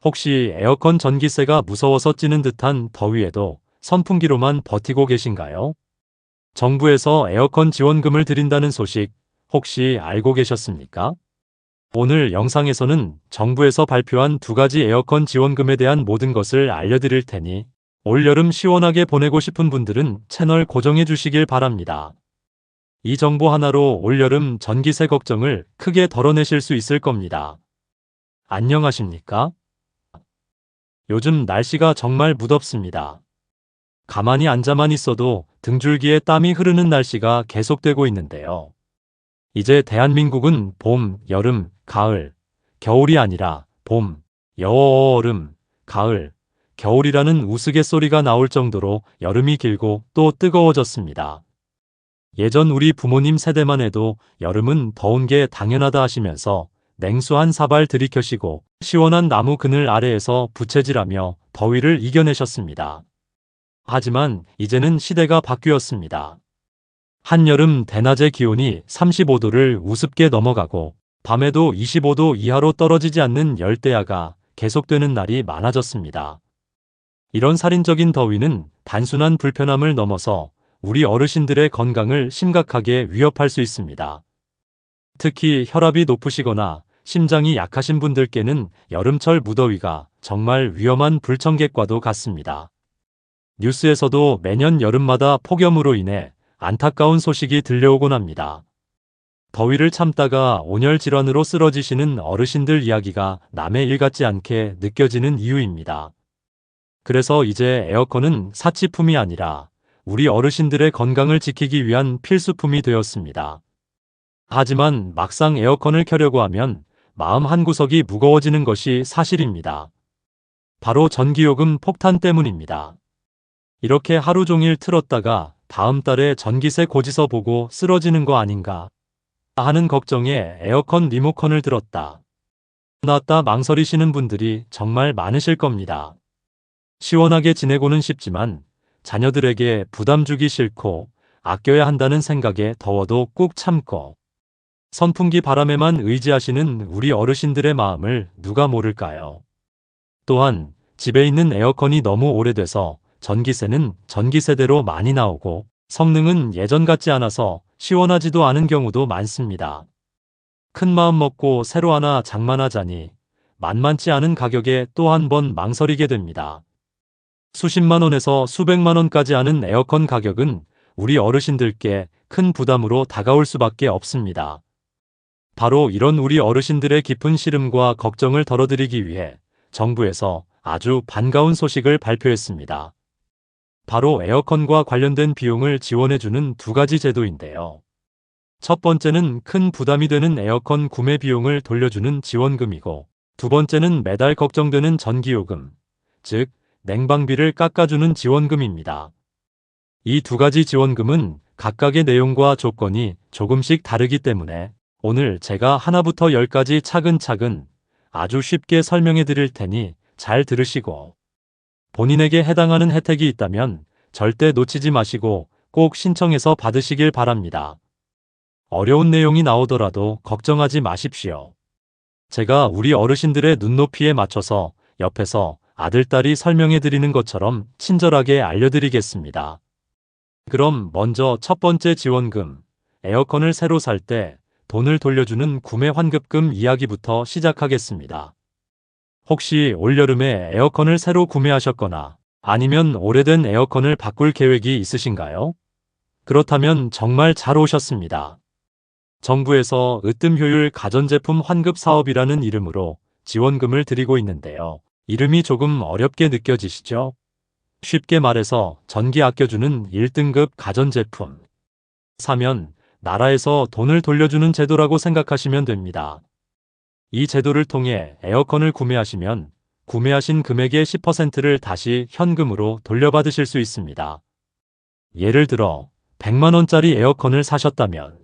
혹시 에어컨 전기세가 무서워서 찌는 듯한 더위에도 선풍기로만 버티고 계신가요? 정부에서 에어컨 지원금을 드린다는 소식 혹시 알고 계셨습니까? 오늘 영상에서는 정부에서 발표한 두 가지 에어컨 지원금에 대한 모든 것을 알려드릴 테니 올여름 시원하게 보내고 싶은 분들은 채널 고정해 주시길 바랍니다. 이 정보 하나로 올여름 전기세 걱정을 크게 덜어내실 수 있을 겁니다. 안녕하십니까? 요즘 날씨가 정말 무덥습니다. 가만히 앉아만 있어도 등줄기에 땀이 흐르는 날씨가 계속되고 있는데요. 이제 대한민국은 봄, 여름, 가을, 겨울이 아니라 봄, 여름, 가을, 겨울이라는 우스갯소리가 나올 정도로 여름이 길고 또 뜨거워졌습니다. 예전 우리 부모님 세대만 해도 여름은 더운 게 당연하다 하시면서 냉수 한 사발 들이켜시고 시원한 나무 그늘 아래에서 부채질하며 더위를 이겨내셨습니다. 하지만 이제는 시대가 바뀌었습니다. 한여름 대낮의 기온이 35도를 우습게 넘어가고 밤에도 25도 이하로 떨어지지 않는 열대야가 계속되는 날이 많아졌습니다. 이런 살인적인 더위는 단순한 불편함을 넘어서 우리 어르신들의 건강을 심각하게 위협할 수 있습니다. 특히 혈압이 높으시거나 심장이 약하신 분들께는 여름철 무더위가 정말 위험한 불청객과도 같습니다. 뉴스에서도 매년 여름마다 폭염으로 인해 안타까운 소식이 들려오곤 합니다. 더위를 참다가 온열 질환으로 쓰러지시는 어르신들 이야기가 남의 일 같지 않게 느껴지는 이유입니다. 그래서 이제 에어컨은 사치품이 아니라 우리 어르신들의 건강을 지키기 위한 필수품이 되었습니다. 하지만 막상 에어컨을 켜려고 하면 마음 한구석이 무거워지는 것이 사실입니다. 바로 전기요금 폭탄 때문입니다. 이렇게 하루 종일 틀었다가 다음 달에 전기세 고지서 보고 쓰러지는 거 아닌가 하는 걱정에 에어컨 리모컨을 들었다 놨다 망설이시는 분들이 정말 많으실 겁니다. 시원하게 지내고는 싶지만 자녀들에게 부담 주기 싫고 아껴야 한다는 생각에 더워도 꾹 참고 선풍기 바람에만 의지하시는 우리 어르신들의 마음을 누가 모를까요? 또한 집에 있는 에어컨이 너무 오래돼서 전기세는 전기세대로 많이 나오고 성능은 예전 같지 않아서 시원하지도 않은 경우도 많습니다. 큰 마음 먹고 새로 하나 장만하자니 만만치 않은 가격에 또 한 번 망설이게 됩니다. 수십만 원에서 수백만 원까지 하는 에어컨 가격은 우리 어르신들께 큰 부담으로 다가올 수밖에 없습니다. 바로 이런 우리 어르신들의 깊은 시름과 걱정을 덜어드리기 위해 정부에서 아주 반가운 소식을 발표했습니다. 바로 에어컨과 관련된 비용을 지원해주는 두 가지 제도인데요. 첫 번째는 큰 부담이 되는 에어컨 구매 비용을 돌려주는 지원금이고, 두 번째는 매달 걱정되는 전기요금, 즉 냉방비를 깎아주는 지원금입니다. 이 두 가지 지원금은 각각의 내용과 조건이 조금씩 다르기 때문에 오늘 제가 하나부터 열까지 차근차근 아주 쉽게 설명해 드릴 테니 잘 들으시고 본인에게 해당하는 혜택이 있다면 절대 놓치지 마시고 꼭 신청해서 받으시길 바랍니다. 어려운 내용이 나오더라도 걱정하지 마십시오. 제가 우리 어르신들의 눈높이에 맞춰서 옆에서 아들딸이 설명해 드리는 것처럼 친절하게 알려드리겠습니다. 그럼 먼저 첫 번째 지원금, 에어컨을 새로 살 때 돈을 돌려주는 구매 환급금 이야기부터 시작하겠습니다. 혹시 올여름에 에어컨을 새로 구매하셨거나 아니면 오래된 에어컨을 바꿀 계획이 있으신가요? 그렇다면 정말 잘 오셨습니다. 정부에서 으뜸 효율 가전제품 환급 사업이라는 이름으로 지원금을 드리고 있는데요. 이름이 조금 어렵게 느껴지시죠? 쉽게 말해서 전기 아껴주는 1등급 가전제품. 사면 나라에서 돈을 돌려주는 제도라고 생각하시면 됩니다. 이 제도를 통해 에어컨을 구매하시면 구매하신 금액의 10%를 다시 현금으로 돌려받으실 수 있습니다. 예를 들어 100만 원짜리 에어컨을 사셨다면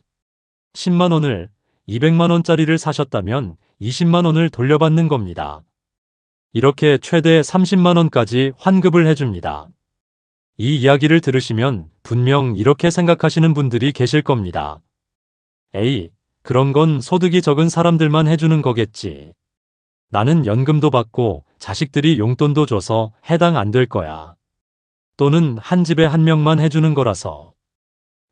10만 원을, 200만 원짜리를 사셨다면 20만 원을 돌려받는 겁니다. 이렇게 최대 30만 원까지 환급을 해줍니다. 이 이야기를 들으시면 분명 이렇게 생각하시는 분들이 계실 겁니다. 에이, 그런 건 소득이 적은 사람들만 해주는 거겠지. 나는 연금도 받고 자식들이 용돈도 줘서 해당 안 될 거야. 또는 한 집에 한 명만 해주는 거라서.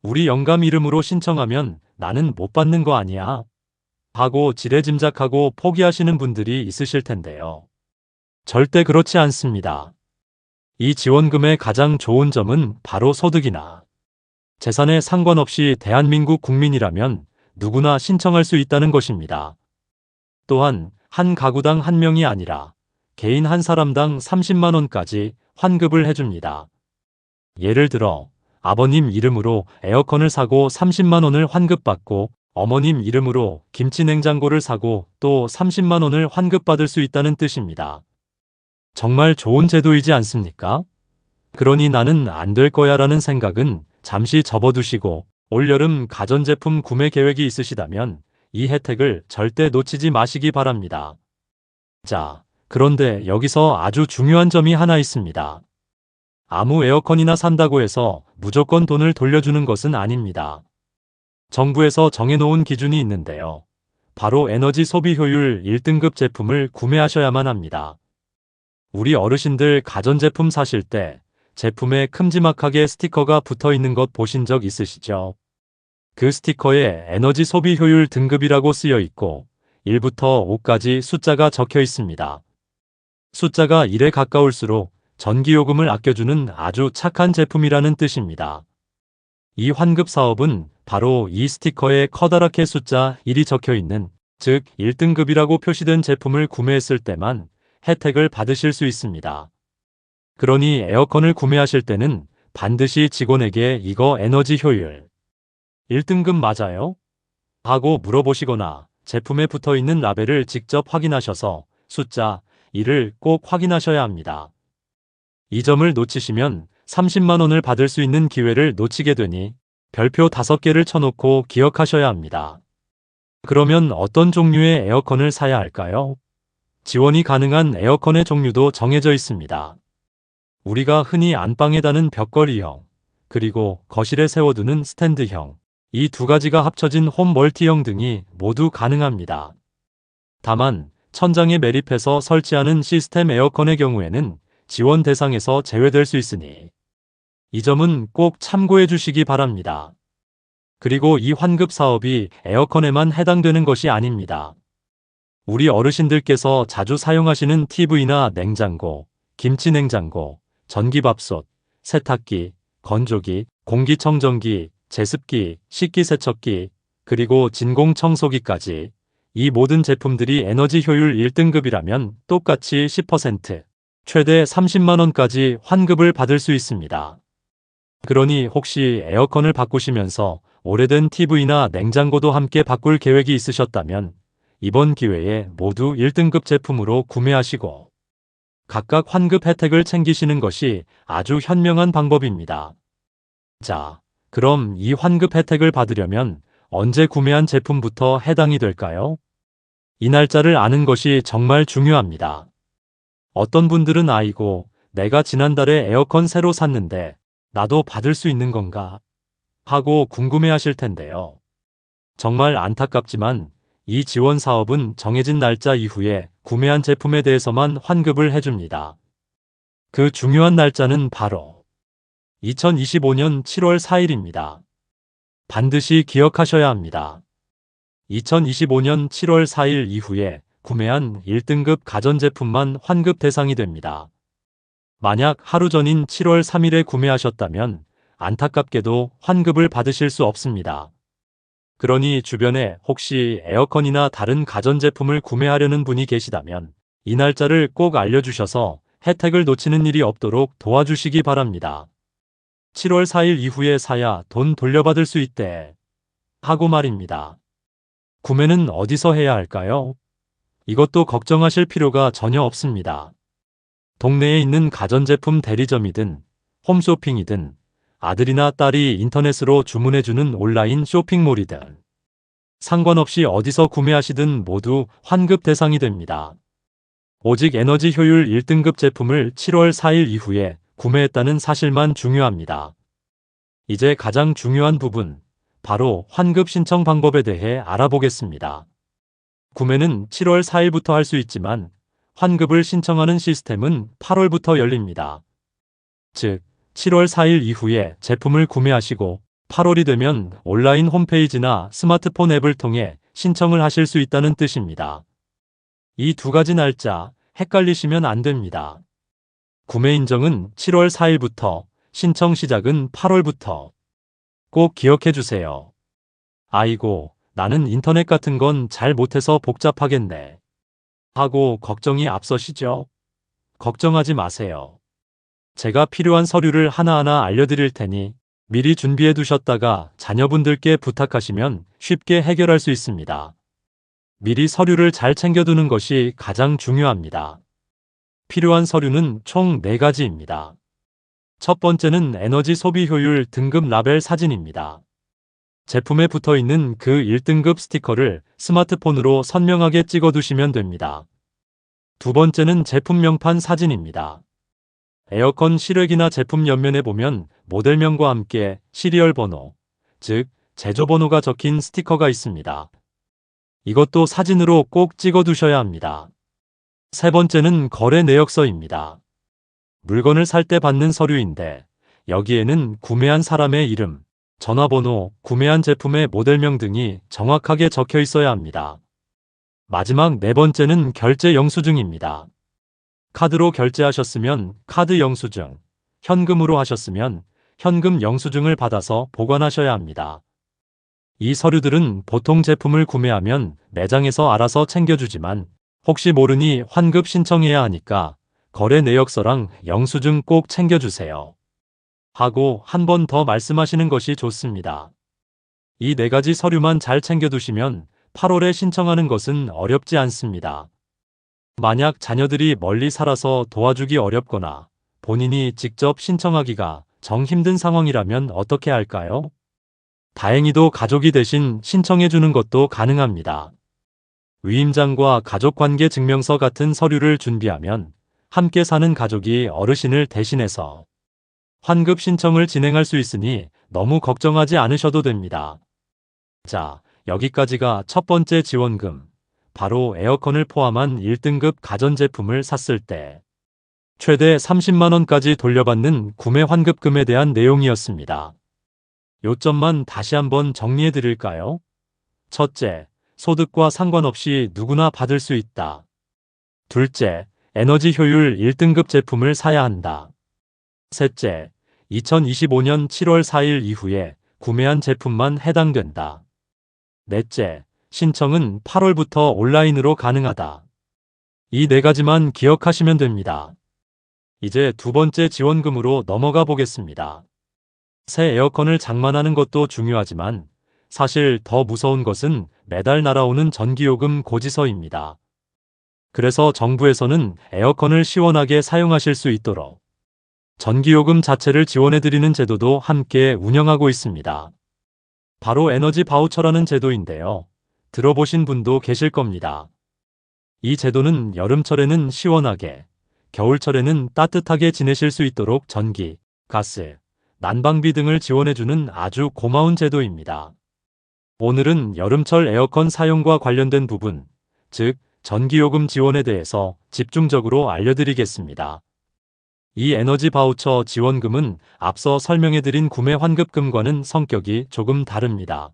우리 영감 이름으로 신청하면 나는 못 받는 거 아니야? 하고 지레짐작하고 포기하시는 분들이 있으실 텐데요. 절대 그렇지 않습니다. 이 지원금의 가장 좋은 점은 바로 소득이나 재산에 상관없이 대한민국 국민이라면 누구나 신청할 수 있다는 것입니다. 또한 한 가구당 한 명이 아니라 개인 한 사람당 30만 원까지 환급을 해줍니다. 예를 들어 아버님 이름으로 에어컨을 사고 30만 원을 환급받고 어머님 이름으로 김치냉장고를 사고 또 30만 원을 환급받을 수 있다는 뜻입니다. 정말 좋은 제도이지 않습니까? 그러니 나는 안 될 거야 라는 생각은 잠시 접어두시고 올여름 가전제품 구매 계획이 있으시다면 이 혜택을 절대 놓치지 마시기 바랍니다. 자, 그런데 여기서 아주 중요한 점이 하나 있습니다. 아무 에어컨이나 산다고 해서 무조건 돈을 돌려주는 것은 아닙니다. 정부에서 정해놓은 기준이 있는데요. 바로 에너지 소비 효율 1등급 제품을 구매하셔야만 합니다. 우리 어르신들 가전제품 사실 때 제품에 큼지막하게 스티커가 붙어 있는 것 보신 적 있으시죠? 그 스티커에 에너지 소비 효율 등급이라고 쓰여 있고 1부터 5까지 숫자가 적혀 있습니다. 숫자가 1에 가까울수록 전기요금을 아껴주는 아주 착한 제품이라는 뜻입니다. 이 환급 사업은 바로 이 스티커에 커다랗게 숫자 1이 적혀 있는, 즉 1등급이라고 표시된 제품을 구매했을 때만 혜택을 받으실 수 있습니다. 그러니 에어컨을 구매하실 때는 반드시 직원에게 이거 에너지 효율 1등급 맞아요? 하고 물어보시거나 제품에 붙어 있는 라벨을 직접 확인하셔서 숫자 1을 꼭 확인하셔야 합니다. 이 점을 놓치시면 30만 원을 받을 수 있는 기회를 놓치게 되니 별표 5개를 쳐놓고 기억하셔야 합니다. 그러면 어떤 종류의 에어컨을 사야 할까요? 지원이 가능한 에어컨의 종류도 정해져 있습니다. 우리가 흔히 안방에 다는 벽걸이형, 그리고 거실에 세워두는 스탠드형, 이 두 가지가 합쳐진 홈 멀티형 등이 모두 가능합니다. 다만 천장에 매립해서 설치하는 시스템 에어컨의 경우에는 지원 대상에서 제외될 수 있으니 이 점은 꼭 참고해 주시기 바랍니다. 그리고 이 환급 사업이 에어컨에만 해당되는 것이 아닙니다. 우리 어르신들께서 자주 사용하시는 TV나 냉장고, 김치냉장고, 전기밥솥, 세탁기, 건조기, 공기청정기, 제습기, 식기세척기, 그리고 진공청소기까지 이 모든 제품들이 에너지 효율 1등급이라면 똑같이 10%, 최대 30만 원까지 환급을 받을 수 있습니다. 그러니 혹시 에어컨을 바꾸시면서 오래된 TV나 냉장고도 함께 바꿀 계획이 있으셨다면 이번 기회에 모두 1등급 제품으로 구매하시고 각각 환급 혜택을 챙기시는 것이 아주 현명한 방법입니다. 자, 그럼 이 환급 혜택을 받으려면 언제 구매한 제품부터 해당이 될까요? 이 날짜를 아는 것이 정말 중요합니다. 어떤 분들은 아이고, 내가 지난달에 에어컨 새로 샀는데 나도 받을 수 있는 건가? 하고 궁금해 하실 텐데요. 정말 안타깝지만 이 지원 사업은 정해진 날짜 이후에 구매한 제품에 대해서만 환급을 해줍니다. 그 중요한 날짜는 바로 2025년 7월 4일입니다. 반드시 기억하셔야 합니다. 2025년 7월 4일 이후에 구매한 1등급 가전제품만 환급 대상이 됩니다. 만약 하루 전인 7월 3일에 구매하셨다면 안타깝게도 환급을 받으실 수 없습니다. 그러니 주변에 혹시 에어컨이나 다른 가전제품을 구매하려는 분이 계시다면 이 날짜를 꼭 알려주셔서 혜택을 놓치는 일이 없도록 도와주시기 바랍니다. 7월 4일 이후에 사야 돈 돌려받을 수 있대. 하고 말입니다. 구매는 어디서 해야 할까요? 이것도 걱정하실 필요가 전혀 없습니다. 동네에 있는 가전제품 대리점이든 홈쇼핑이든 아들이나 딸이 인터넷으로 주문해주는 온라인 쇼핑몰이든 상관없이 어디서 구매하시든 모두 환급 대상이 됩니다. 오직 에너지 효율 1등급 제품을 7월 4일 이후에 구매했다는 사실만 중요합니다. 이제 가장 중요한 부분, 바로 환급 신청 방법에 대해 알아보겠습니다. 구매는 7월 4일부터 할 수 있지만 환급을 신청하는 시스템은 8월부터 열립니다. 즉, 7월 4일 이후에 제품을 구매하시고 8월이 되면 온라인 홈페이지나 스마트폰 앱을 통해 신청을 하실 수 있다는 뜻입니다. 이 두 가지 날짜 헷갈리시면 안 됩니다. 구매 인정은 7월 4일부터, 신청 시작은 8월부터. 꼭 기억해 주세요. 아이고, 나는 인터넷 같은 건 잘 못해서 복잡하겠네. 하고 걱정이 앞서시죠? 걱정하지 마세요. 제가 필요한 서류를 하나하나 알려드릴 테니 미리 준비해 두셨다가 자녀분들께 부탁하시면 쉽게 해결할 수 있습니다. 미리 서류를 잘 챙겨두는 것이 가장 중요합니다. 필요한 서류는 총 4가지입니다. 첫 번째는 에너지 소비 효율 등급 라벨 사진입니다. 제품에 붙어 있는 그 1등급 스티커를 스마트폰으로 선명하게 찍어 두시면 됩니다. 두 번째는 제품 명판 사진입니다. 에어컨 실외기나 제품 옆면에 보면 모델명과 함께 시리얼 번호, 즉 제조 번호가 적힌 스티커가 있습니다. 이것도 사진으로 꼭 찍어 두셔야 합니다. 세 번째는 거래 내역서입니다. 물건을 살 때 받는 서류인데 여기에는 구매한 사람의 이름, 전화번호, 구매한 제품의 모델명 등이 정확하게 적혀 있어야 합니다. 마지막 네 번째는 결제 영수증입니다. 카드로 결제하셨으면 카드 영수증, 현금으로 하셨으면 현금 영수증을 받아서 보관하셔야 합니다. 이 서류들은 보통 제품을 구매하면 매장에서 알아서 챙겨주지만 혹시 모르니 환급 신청해야 하니까 거래 내역서랑 영수증 꼭 챙겨주세요. 하고 한 번 더 말씀하시는 것이 좋습니다. 이 4가지 서류만 잘 챙겨두시면 8월에 신청하는 것은 어렵지 않습니다. 만약 자녀들이 멀리 살아서 도와주기 어렵거나 본인이 직접 신청하기가 정 힘든 상황이라면 어떻게 할까요? 다행히도 가족이 대신 신청해 주는 것도 가능합니다. 위임장과 가족관계 증명서 같은 서류를 준비하면 함께 사는 가족이 어르신을 대신해서 환급 신청을 진행할 수 있으니 너무 걱정하지 않으셔도 됩니다. 자, 여기까지가 첫 번째 지원금, 바로 에어컨을 포함한 1등급 가전제품을 샀을 때 최대 30만 원까지 돌려받는 구매 환급금에 대한 내용이었습니다. 요점만 다시 한번 정리해 드릴까요? 첫째, 소득과 상관없이 누구나 받을 수 있다. 둘째, 에너지 효율 1등급 제품을 사야 한다. 셋째, 2025년 7월 4일 이후에 구매한 제품만 해당된다. 넷째, 신청은 8월부터 온라인으로 가능하다. 이 4가지만 기억하시면 됩니다. 이제 두 번째 지원금으로 넘어가 보겠습니다. 새 에어컨을 장만하는 것도 중요하지만 사실 더 무서운 것은 매달 날아오는 전기요금 고지서입니다. 그래서 정부에서는 에어컨을 시원하게 사용하실 수 있도록 전기요금 자체를 지원해드리는 제도도 함께 운영하고 있습니다. 바로 에너지 바우처라는 제도인데요. 들어보신 분도 계실 겁니다. 이 제도는 여름철에는 시원하게, 겨울철에는 따뜻하게 지내실 수 있도록 전기, 가스, 난방비 등을 지원해주는 아주 고마운 제도입니다. 오늘은 여름철 에어컨 사용과 관련된 부분, 즉 전기요금 지원에 대해서 집중적으로 알려드리겠습니다. 이 에너지 바우처 지원금은 앞서 설명해드린 구매 환급금과는 성격이 조금 다릅니다.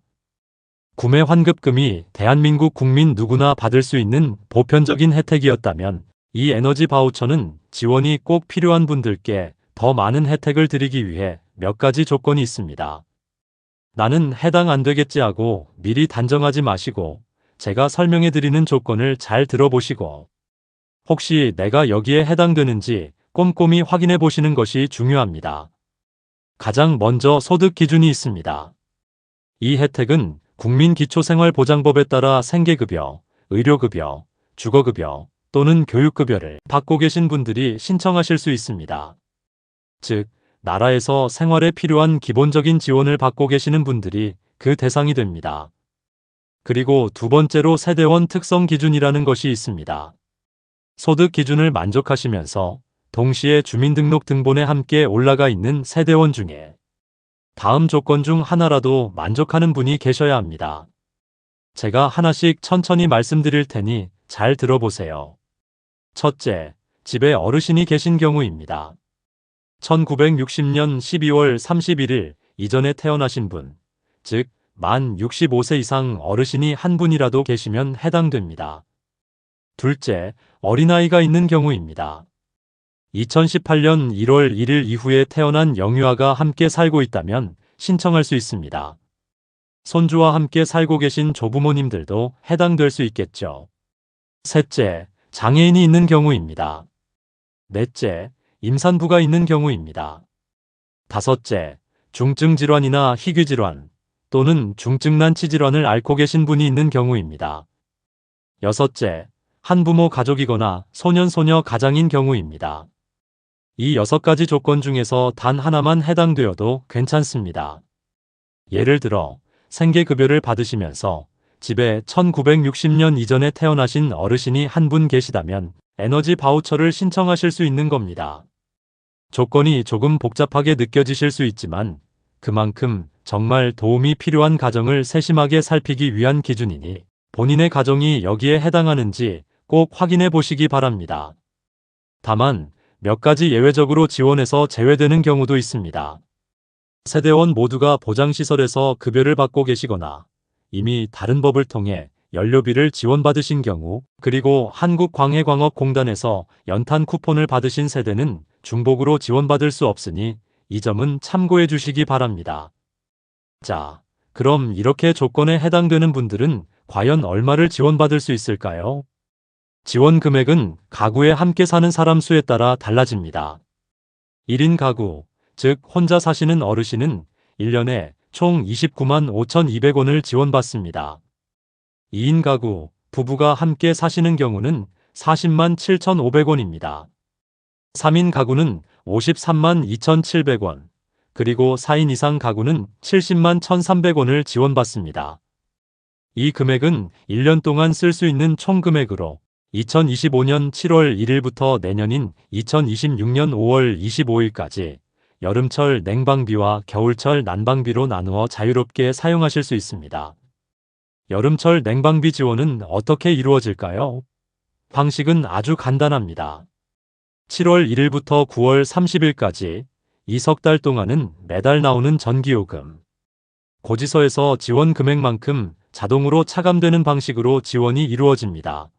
구매 환급금이 대한민국 국민 누구나 받을 수 있는 보편적인 혜택이었다면 이 에너지 바우처는 지원이 꼭 필요한 분들께 더 많은 혜택을 드리기 위해 몇 가지 조건이 있습니다. 나는 해당 안 되겠지 하고 미리 단정하지 마시고 제가 설명해 드리는 조건을 잘 들어보시고 혹시 내가 여기에 해당되는지 꼼꼼히 확인해 보시는 것이 중요합니다. 가장 먼저 소득 기준이 있습니다. 이 혜택은 국민기초생활보장법에 따라 생계급여, 의료급여, 주거급여 또는 교육급여를 받고 계신 분들이 신청하실 수 있습니다. 즉, 나라에서 생활에 필요한 기본적인 지원을 받고 계시는 분들이 그 대상이 됩니다. 그리고 두 번째로 세대원 특성 기준이라는 것이 있습니다. 소득 기준을 만족하시면서 동시에 주민등록등본에 함께 올라가 있는 세대원 중에 다음 조건 중 하나라도 만족하는 분이 계셔야 합니다. 제가 하나씩 천천히 말씀드릴 테니 잘 들어보세요. 첫째, 집에 어르신이 계신 경우입니다. 1960년 12월 31일 이전에 태어나신 분, 즉, 만 65세 이상 어르신이 한 분이라도 계시면 해당됩니다. 둘째, 어린아이가 있는 경우입니다. 2018년 1월 1일 이후에 태어난 영유아가 함께 살고 있다면 신청할 수 있습니다. 손주와 함께 살고 계신 조부모님들도 해당될 수 있겠죠. 셋째, 장애인이 있는 경우입니다. 넷째, 임산부가 있는 경우입니다. 다섯째, 중증 질환이나 희귀 질환 또는 중증 난치 질환을 앓고 계신 분이 있는 경우입니다. 여섯째, 한부모 가족이거나 소년, 소녀 가장인 경우입니다. 이 6가지 조건 중에서 단 하나만 해당되어도 괜찮습니다. 예를 들어 생계급여를 받으시면서 집에 1960년 이전에 태어나신 어르신이 한 분 계시다면 에너지 바우처를 신청하실 수 있는 겁니다. 조건이 조금 복잡하게 느껴지실 수 있지만 그만큼 정말 도움이 필요한 가정을 세심하게 살피기 위한 기준이니 본인의 가정이 여기에 해당하는지 꼭 확인해 보시기 바랍니다. 다만 몇 가지 예외적으로 지원에서 제외되는 경우도 있습니다. 세대원 모두가 보장시설에서 급여를 받고 계시거나 이미 다른 법을 통해 연료비를 지원받으신 경우, 그리고 한국광해광업공단에서 연탄 쿠폰을 받으신 세대는 중복으로 지원받을 수 없으니 이 점은 참고해 주시기 바랍니다. 자, 그럼 이렇게 조건에 해당되는 분들은 과연 얼마를 지원받을 수 있을까요? 지원 금액은 가구에 함께 사는 사람 수에 따라 달라집니다. 1인 가구, 즉 혼자 사시는 어르신은 1년에 총 29만 5,200원을 지원받습니다. 2인 가구, 부부가 함께 사시는 경우는 40만 7,500원입니다. 3인 가구는 53만 2,700원, 그리고 4인 이상 가구는 70만 1,300원을 지원받습니다. 이 금액은 1년 동안 쓸 수 있는 총 금액으로 2025년 7월 1일부터 내년인 2026년 5월 25일까지 여름철 냉방비와 겨울철 난방비로 나누어 자유롭게 사용하실 수 있습니다. 여름철 냉방비 지원은 어떻게 이루어질까요? 방식은 아주 간단합니다. 7월 1일부터 9월 30일까지 이 석 달 동안은 매달 나오는 전기요금, 고지서에서 지원 금액만큼 자동으로 차감되는 방식으로 지원이 이루어집니다.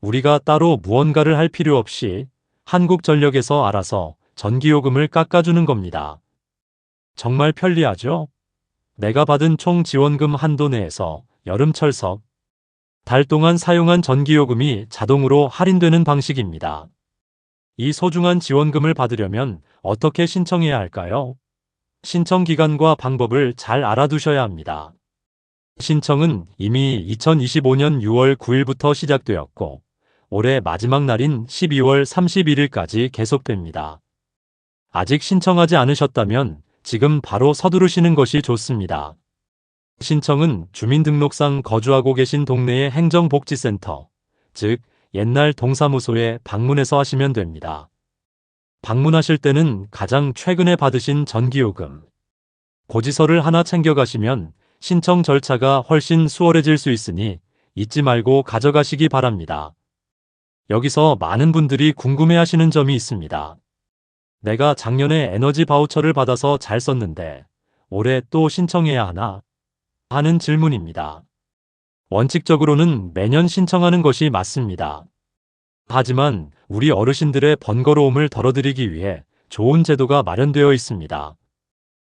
우리가 따로 무언가를 할 필요 없이 한국전력에서 알아서 전기요금을 깎아주는 겁니다. 정말 편리하죠? 내가 받은 총 지원금 한도 내에서 여름철 석 달 동안 사용한 전기요금이 자동으로 할인되는 방식입니다. 이 소중한 지원금을 받으려면 어떻게 신청해야 할까요? 신청 기간과 방법을 잘 알아두셔야 합니다. 신청은 이미 2025년 6월 9일부터 시작되었고 올해 마지막 날인 12월 31일까지 계속됩니다. 아직 신청하지 않으셨다면 지금 바로 서두르시는 것이 좋습니다. 신청은 주민등록상 거주하고 계신 동네의 행정복지센터, 즉 옛날 동사무소에 방문해서 하시면 됩니다. 방문하실 때는 가장 최근에 받으신 전기요금, 고지서를 하나 챙겨가시면 신청 절차가 훨씬 수월해질 수 있으니 잊지 말고 가져가시기 바랍니다. 여기서 많은 분들이 궁금해하시는 점이 있습니다. 내가 작년에 에너지 바우처를 받아서 잘 썼는데 올해 또 신청해야 하나? 하는 질문입니다. 원칙적으로는 매년 신청하는 것이 맞습니다. 하지만 우리 어르신들의 번거로움을 덜어드리기 위해 좋은 제도가 마련되어 있습니다.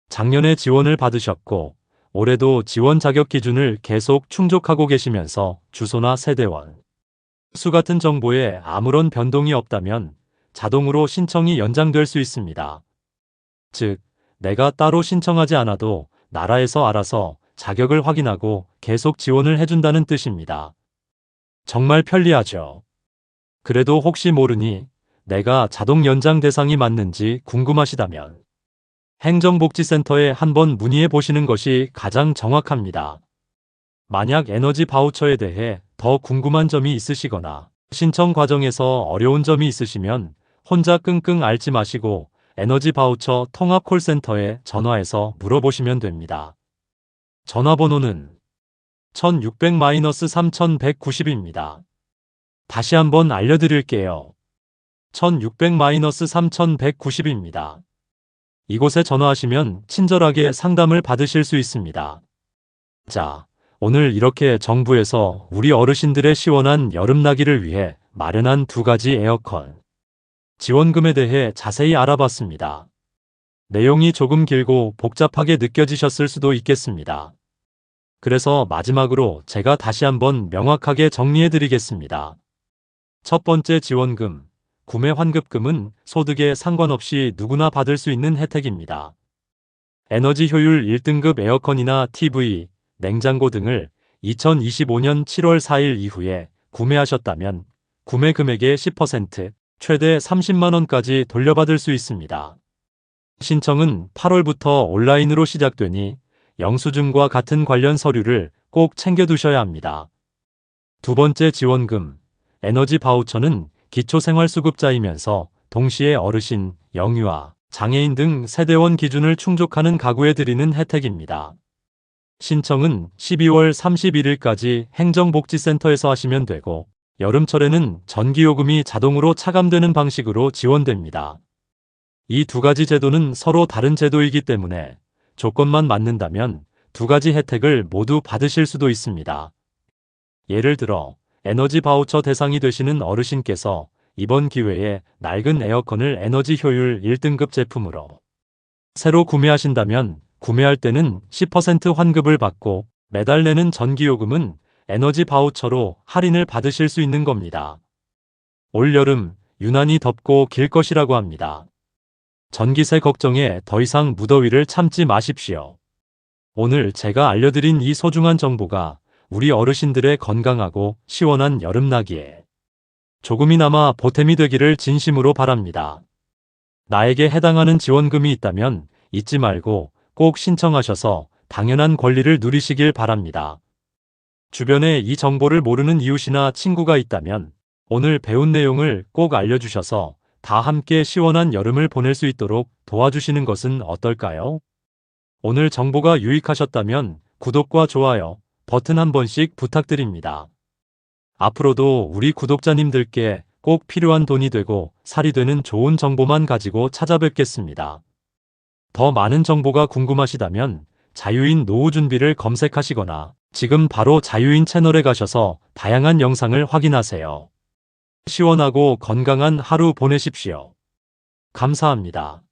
작년에 지원을 받으셨고 올해도 지원 자격 기준을 계속 충족하고 계시면서 주소나 세대원, 수 같은 정보에 아무런 변동이 없다면 자동으로 신청이 연장될 수 있습니다. 즉, 내가 따로 신청하지 않아도 나라에서 알아서 자격을 확인하고 계속 지원을 해준다는 뜻입니다. 정말 편리하죠. 그래도 혹시 모르니 내가 자동 연장 대상이 맞는지 궁금하시다면 행정복지센터에 한번 문의해 보시는 것이 가장 정확합니다. 만약 에너지 바우처에 대해 더 궁금한 점이 있으시거나 신청 과정에서 어려운 점이 있으시면 혼자 끙끙 앓지 마시고 에너지 바우처 통합 콜센터에 전화해서 물어보시면 됩니다. 전화번호는 1600-3190입니다. 다시 한번 알려드릴게요. 1600-3190입니다. 이곳에 전화하시면 친절하게 상담을 받으실 수 있습니다. 자, 오늘 이렇게 정부에서 우리 어르신들의 시원한 여름나기를 위해 마련한 2가지 에어컨 지원금에 대해 자세히 알아봤습니다. 내용이 조금 길고 복잡하게 느껴지셨을 수도 있겠습니다. 그래서 마지막으로 제가 다시 한번 명확하게 정리해 드리겠습니다. 첫 번째 지원금, 구매 환급금은 소득에 상관없이 누구나 받을 수 있는 혜택입니다. 에너지 효율 1등급 에어컨이나 TV, 냉장고 등을 2025년 7월 4일 이후에 구매하셨다면 구매 금액의 10%, 최대 30만 원까지 돌려받을 수 있습니다. 신청은 8월부터 온라인으로 시작되니 영수증과 같은 관련 서류를 꼭 챙겨두셔야 합니다. 두 번째 지원금, 에너지 바우처는 기초생활수급자이면서 동시에 어르신, 영유아, 장애인 등 세대원 기준을 충족하는 가구에 드리는 혜택입니다. 신청은 12월 31일까지 행정복지센터에서 하시면 되고 여름철에는 전기요금이 자동으로 차감되는 방식으로 지원됩니다. 이 2가지 제도는 서로 다른 제도이기 때문에 조건만 맞는다면 2가지 혜택을 모두 받으실 수도 있습니다. 예를 들어 에너지 바우처 대상이 되시는 어르신께서 이번 기회에 낡은 에어컨을 에너지 효율 1등급 제품으로 새로 구매하신다면 구매할 때는 10% 환급을 받고 매달 내는 전기요금은 에너지 바우처로 할인을 받으실 수 있는 겁니다. 올여름 유난히 덥고 길 것이라고 합니다. 전기세 걱정에 더 이상 무더위를 참지 마십시오. 오늘 제가 알려드린 이 소중한 정보가 우리 어르신들의 건강하고 시원한 여름나기에 조금이나마 보탬이 되기를 진심으로 바랍니다. 나에게 해당하는 지원금이 있다면 잊지 말고 꼭 신청하셔서 당연한 권리를 누리시길 바랍니다. 주변에 이 정보를 모르는 이웃이나 친구가 있다면 오늘 배운 내용을 꼭 알려주셔서 다 함께 시원한 여름을 보낼 수 있도록 도와주시는 것은 어떨까요? 오늘 정보가 유익하셨다면 구독과 좋아요 버튼 한 번씩 부탁드립니다. 앞으로도 우리 구독자님들께 꼭 필요한 돈이 되고 살이 되는 좋은 정보만 가지고 찾아뵙겠습니다. 더 많은 정보가 궁금하시다면 자유인 노후 준비를 검색하시거나 지금 바로 자유인 채널에 가셔서 다양한 영상을 확인하세요. 시원하고 건강한 하루 보내십시오. 감사합니다.